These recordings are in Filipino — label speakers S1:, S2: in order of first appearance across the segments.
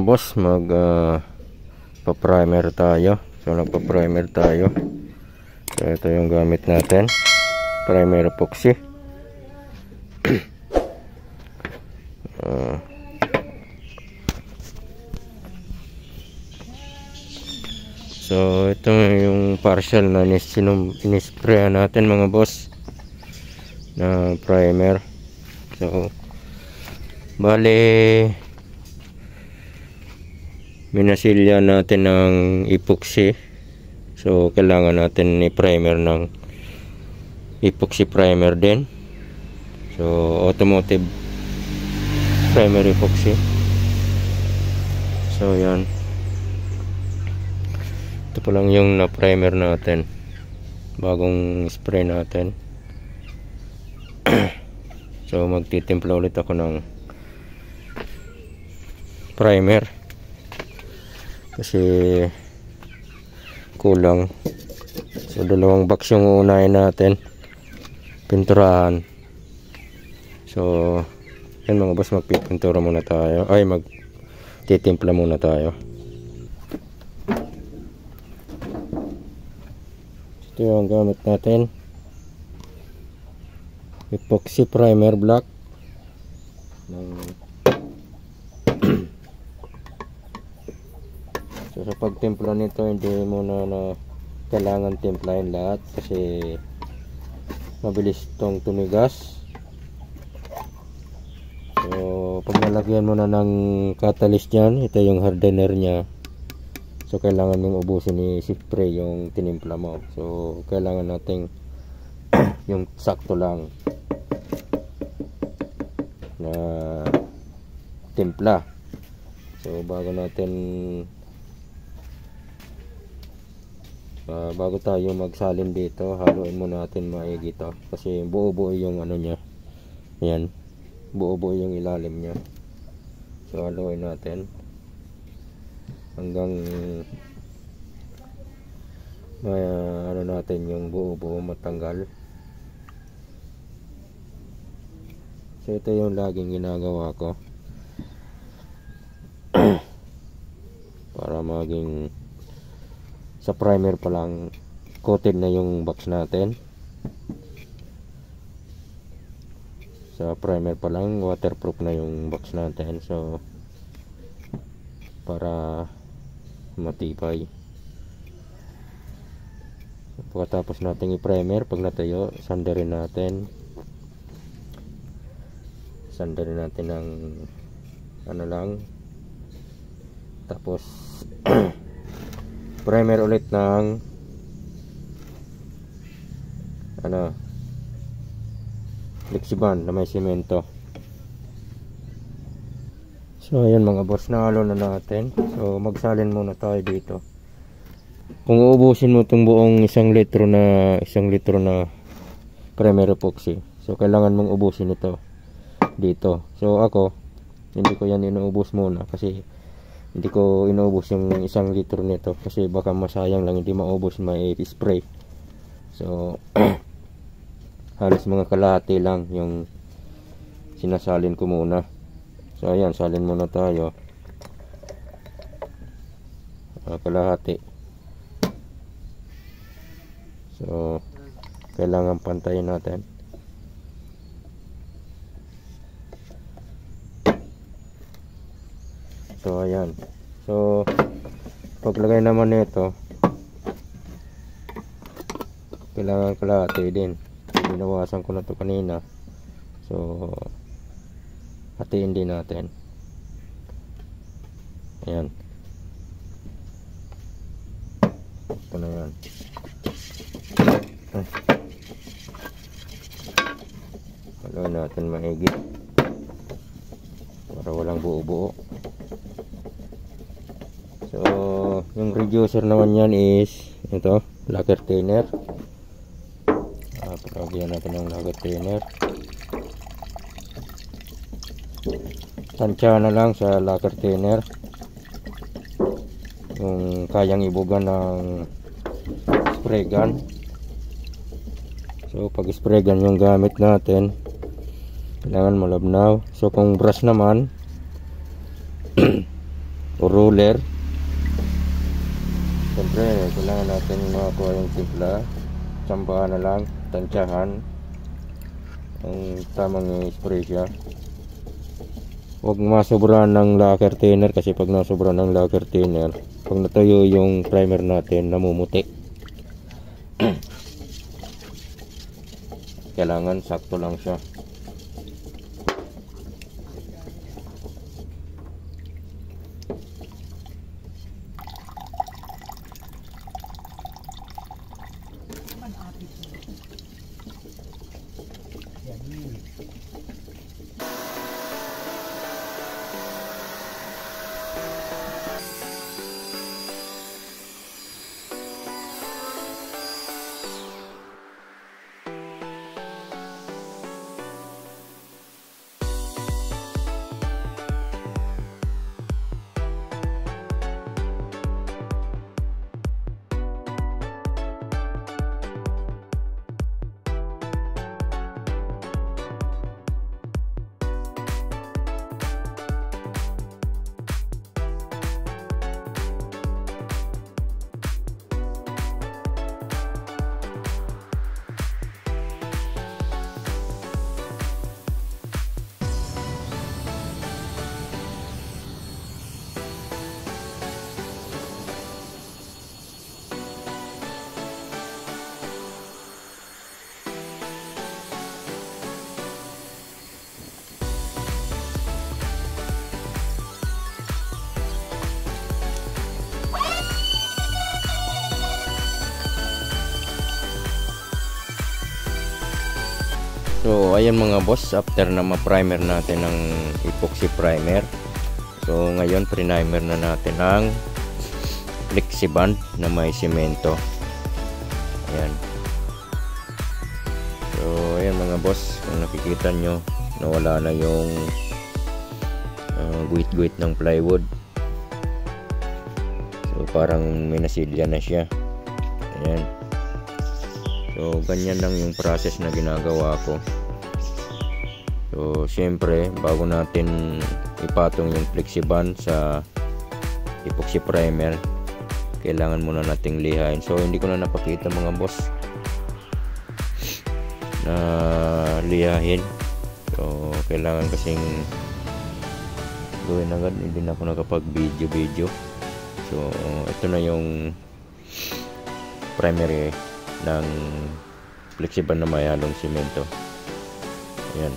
S1: boss, pa-primer tayo. So nagpa-primer tayo. So ito yung gamit natin, primer epoxy. So ito yung partial na inispray natin mga boss na primer. So bale minasilya natin ng epoxy. So kailangan natin i-primer ng epoxy primer din. So automotive primer epoxy. So yan, ito pa lang yung na primer natin, bagong spray natin. So magtitimpla ulit ako ng primer kasi kulang. So dalawang box yung unahin natin pinturahan. So yan mga boss, magpipintura muna tayo, ay magtitimpla muna tayo. Ito yung gamit natin, epoxy primer black. So sa pagtimpla nito, hindi muna na kailangan timplahin lahat kasi mabilis itong tumigas. So pag nalagyan mo na ng catalyst dyan, ito yung hardener nya. So kailangan mong ubusin ni spray yung tinimpla mo. So kailangan nating yung sakto lang na timpla. So bago tayo magsalin dito, haluin mo natin maigi to kasi buo-buo yung ano nya. Yan, buo-buo yung ilalim nya. So haluin natin hanggang ano natin yung buo-buo matanggal. So ito yung laging ginagawa ko para maging sa primer pa lang coated na yung box natin. Sa primer pa lang waterproof na yung box natin. So para matibay. Pagkatapos natin i-primer, pag natayo, sandarin natin ng ano lang, tapos primer ulit ng Flexiban na may semento. So ayan mga boss, nahalo na natin. So magsalin muna tayo dito. Kung uubusin mo itong buong isang litro na primer epoxy, so kailangan mong ubusin ito dito. So ako, hindi ko yan inuubos muna kasi hindi ko inuubos yung isang litro nito kasi baka masayang lang, hindi maubos, may spray. So halos mga kalahati lang yung sinasalin ko muna. So ayan, salin muna tayo kalahati. So kailangan pantayin natin. So ayan, so paglagay naman nito kailangan kalahati din. Binawasan ko na to kanina, so hatiin din natin. Ayan, ito na yan. Haluin natin maigi para walang buo-buo. So yung reducer naman yan is ito, lacquer thinner. Palagyan natin ng lacquer thinner. Tansya na lang sa lacquer thinner yung kayang ibugan ng spray gun. So pag spray gun yung gamit natin, kailangan malabnaw. So kung brush naman o ruler. Siyempre kailangan natin makakuha yung timpla, tsambahan na lang, tansyahan ang tamang spray siya. Huwag masobra ng lacquer thinner, kasi pag nasobra ng lacquer thinner, pag natuyo yung primer natin, namumuti. Kailangan sakto lang siya. So ayan mga boss, after na ma-primer natin ng epoxy primer, so ngayon primer na natin ang flexiband na may semento. Ayan. So ayan mga boss, kung nakikita nyo, nawala na yung guhit-guhit ng plywood. So parang may nasilya na siya. Ayan. So ganyan lang yung process na ginagawa ko. So syempre, bago natin ipatong yung flexiband sa epoxy primer, kailangan muna nating lihain. So hindi ko na napakita mga boss na lihahin. So kailangan kasing gawin agad, hindi na ako nakapag video. So ito na yung primary ng flexiband na may halong semento. Ayan.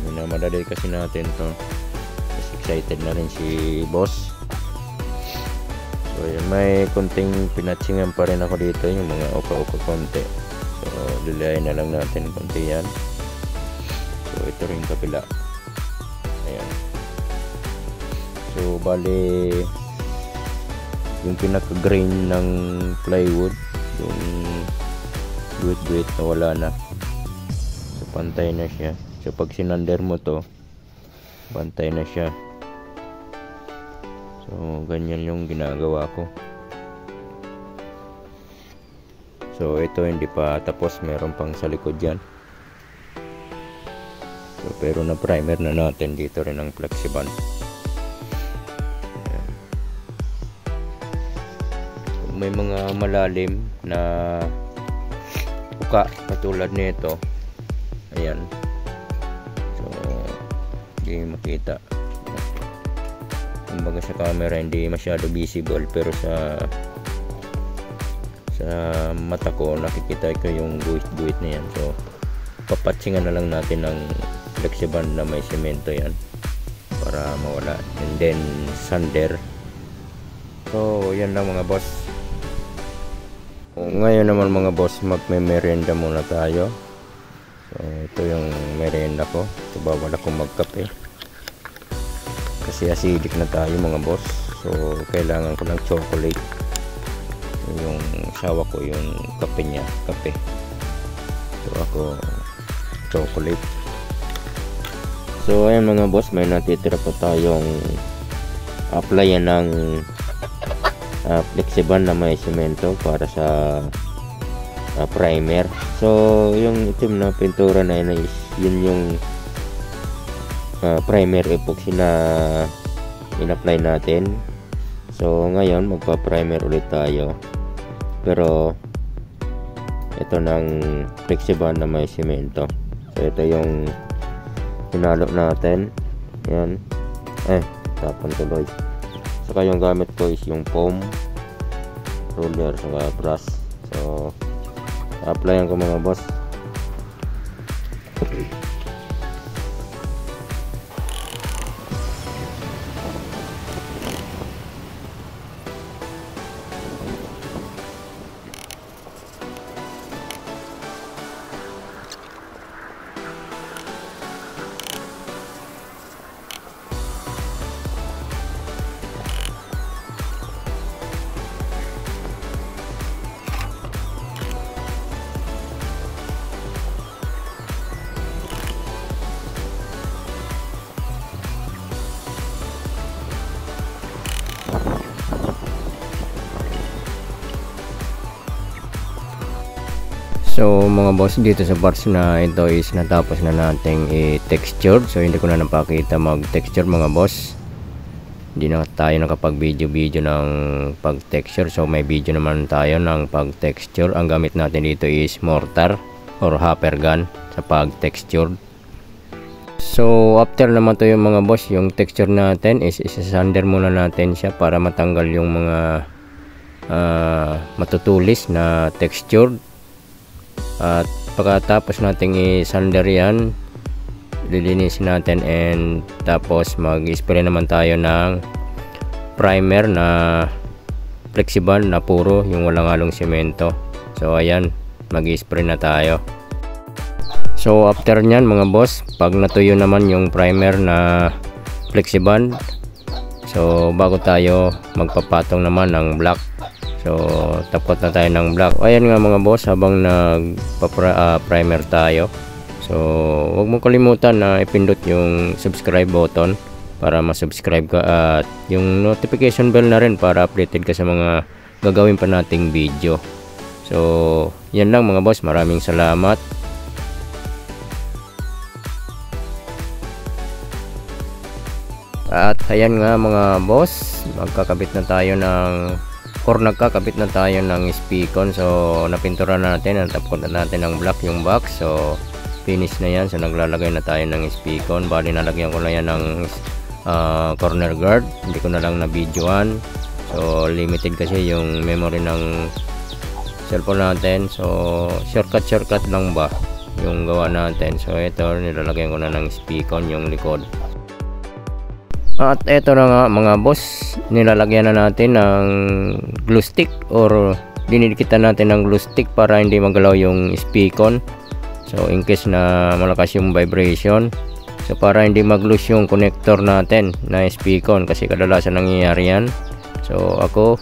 S1: Minamadali kasi natin to, kasi excited na rin si boss. So yun, may kunting pinatsingan pa rin ako dito, yung mga uka-uka konti. So lilayin na lang natin konti yan. So ito rin kabila. Ayan. So bali yung pinaka-grain ng plywood, yung duwit-duwit na wala na. So pantay na siya. So pag sinander mo to, pantay na siya. So ganyan yung ginagawa ko. So ito hindi pa tapos, meron pang sa likod yan. So pero na primer na natin dito rin ang flexiband. May mga malalim na uka katulad nito, ayan, so hindi makita, kumbaga sa camera hindi masyado visible, pero sa mata ko nakikita ko yung guhit-guhit na yan. So papatsingan na lang natin ng flexiband na may semento yan para mawala, and then sander. So yan lang mga boss. Ngayon naman mga boss, magme-merienda muna tayo. So ito yung merienda ko. So bawal ako magkape kasi acidic na tayo mga boss. So kailangan ko ng chocolate. Yung sawa ko yung kape niya, kape. So ako chocolate. So ayan mga boss, may natitira po tayong applyan ng flexiband na may semento para sa primer. So yung itim na pintura na yun is yun yung primer epoxy na in-apply natin. So ngayon magpa-primer ulit tayo, pero ito ng Flexiban na may semento. So ito yung hinalo natin. Yan, tapon tuloy. Saka yung gamit ko is yung foam roller saka brush. So applyan ko mga boss. So mga boss, dito sa parts na ito is natapos na nating i-texture. So hindi ko na napakita mag-texture mga boss. Hindi na tayo nakapag video ng pag-texture. So may video naman tayo ng pag-texture. Ang gamit natin dito is mortar or hopper gun sa pag-texture. So after naman to yung mga boss, yung texture natin is isasander muna natin siya para matanggal yung mga matutulis na texture. At pagkatapos nating i-sander yan, lilinisin natin, and tapos mag-spray naman tayo ng primer na Flexiban na puro, yung walang halong semento. So ayan, mag-spray na tayo. So after nyan mga boss, pag natuyo naman yung primer na Flexiban, so bago tayo magpapatong naman ng black. So tapos na tayo ng black. Ayan nga mga boss, habang nagpa-primer tayo, so huwag mo kalimutan na ipindot yung subscribe button para ma-subscribe ka, at yung notification bell na rin para updated ka sa mga gagawin pa nating video. So yan lang mga boss, maraming salamat. At ayan nga mga boss, magkakabit na tayo nagkakabit na tayo ng speakon. So napintura na natin, natapos na natin ng black yung box. So finish na yan. So naglalagay na tayo ng speakon. Bali nalagyan ko na yan ng corner guard. Hindi ko na lang na videoan. So limited kasi yung memory ng cellphone natin. So shortcut lang ba yung gawa natin. So ito, nilalagyan ko na ng speakon yung likod. At eto na nga mga boss, nilalagyan na natin ng glue stick, or dinidikitan natin ng glue stick para hindi magalaw yung speakon. So in case na malakas yung vibration, so para hindi mag-loose yung connector natin na speakon, kasi kadalasan nangyayari yan. So ako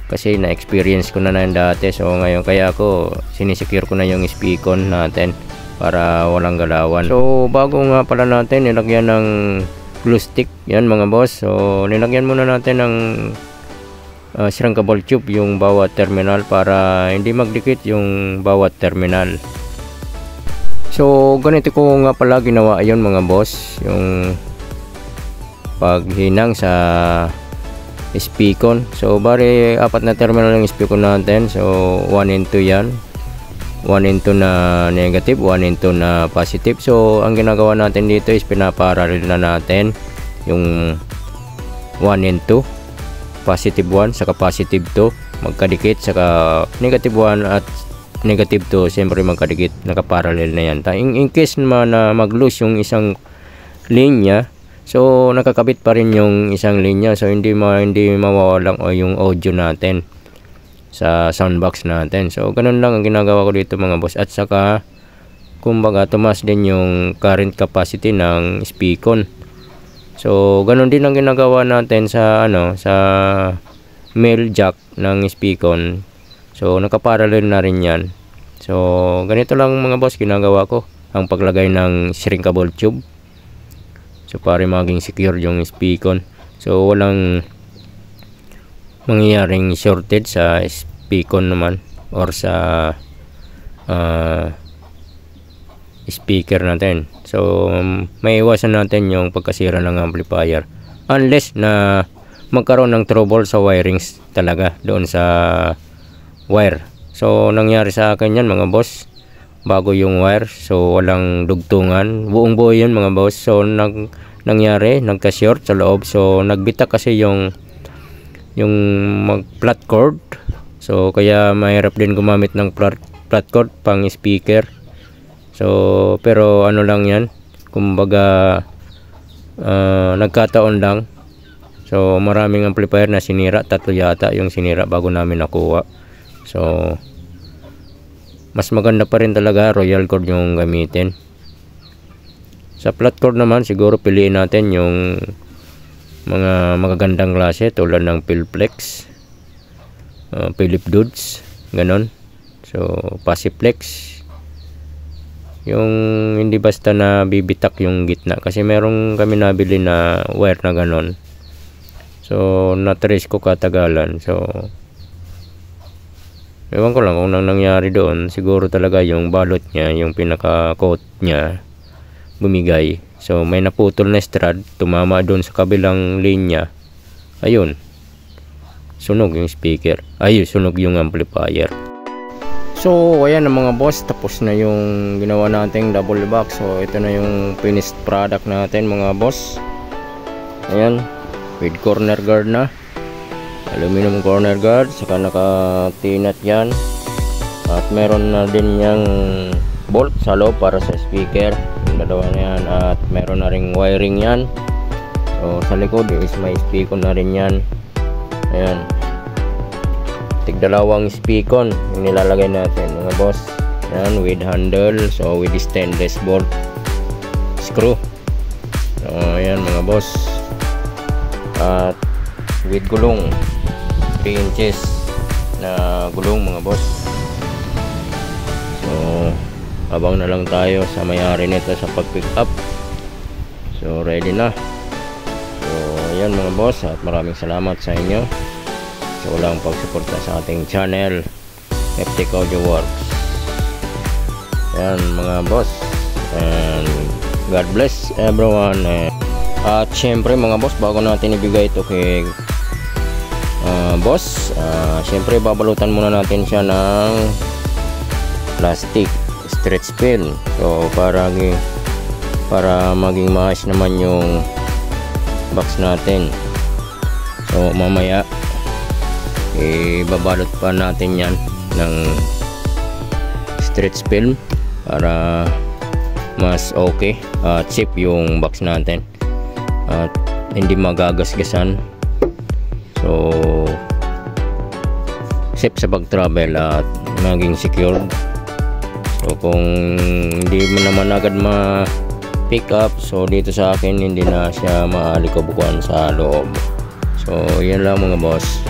S1: kasi na-experience ko na yan dati, so ngayon kaya ako sinisecure ko na yung speakon natin para walang galawan. So bago nga pala natin nilagyan ng glue stick yan mga boss, so nilagyan muna natin ng shrinkable tube yung bawat terminal para hindi magdikit yung bawat terminal. So ganito ko nga pala ginawa yun mga boss, yung paghinang sa speakon. So bari apat na terminal yung speakon natin, so 1 into yan, 1 into na negative, 1 into na positive. So ang ginagawa natin dito is pinaparallel na natin yung 1 into positive 1 saka positive 2 magkadikit, saka negative 1 at negative 2 siyempre magkadikit, nakaparallel na yan. In case naman na mag-loose yung isang linya, so nakakabit pa rin yung isang linya, so hindi mawawalang yung audio natin sa soundbox natin. So ganun lang ang ginagawa ko dito mga boss. At saka kumbaga tumaas din yung current capacity ng speakon. So ganun din ang ginagawa natin sa sa male jack ng speakon. So nakaparallel na rin yan. So ganito lang mga boss ginagawa ko, ang paglagay ng shrinkable tube, so para maging secure yung speakon. So walang mangyayaring shortage sa speakon naman or sa speaker natin So may iwasan natin yung pagkasira ng amplifier unless na magkaroon ng trouble sa wirings talaga doon sa wire. So nangyari sa akin yan mga boss, bago yung wire, so walang dugtungan, buong buo yun mga boss. So nangyari, nagka-short sa loob, so nagbitak kasi yung mag-flat cord. So kaya mahirap din gumamit ng flat cord pang speaker. So pero ano lang yan, kumbaga nagkataon lang. So maraming amplifier na sinira, 3 yata yung sinira bago namin nakuha. So mas maganda pa rin talaga royal cord yung gamitin. Sa flat cord naman siguro piliin natin yung mga magagandang klase tulad ng Philplex, Philip Dudes, ganon. So Passiflex, yung hindi basta na bibitak yung gitna, kasi merong kami nabili na wire na ganon. So na-trace ko katagalan. So ewan ko lang kung nang nangyari doon, siguro talaga yung balot niya, yung pinaka-coat niya bumigay. So may naputol na strand, tumama doon sa kabilang linya. Ayun, sunog yung speaker, ayun, sunog yung amplifier. So ayan na mga boss, tapos na yung ginawa nating double box. So ito na yung finished product natin mga boss. Ayan, with corner guard na, aluminum corner guard, saka naka-tinat yan, at meron na din yung bolt sa loob para sa speaker, yung dalawa na yan, at meron na ring wiring yan. So sa likod is may speaker na rin yan. Ayan, tig-dalawang speaker yung nilalagay natin mga boss. Ayan, with handle, so with stainless bolt screw. So ayan mga boss, at with gulong 3 inches na gulong mga boss. So abang na lang tayo sa may-ari nito sa pag pick up. So ready na. So ayan mga boss, at maraming salamat sa inyo sa walang pagsuporta sa ating channel, Heptic Audio Works. Ayan mga boss, and God bless everyone. At syempre mga boss, bago natin ibigay ito kay boss, syempre babalutan muna natin siya ng plastic stretch film. So para maging maayos naman yung box natin. So mamaya ibabalot pa natin yan ng stretch film para mas okay at safe yung box natin at hindi magagasgasan. So safe sa pag-travel at maging secured. So kung hindi mo naman agad ma-pick up, so dito sa akin hindi na siya maalikabukan sa loob. So yan lang mga boss.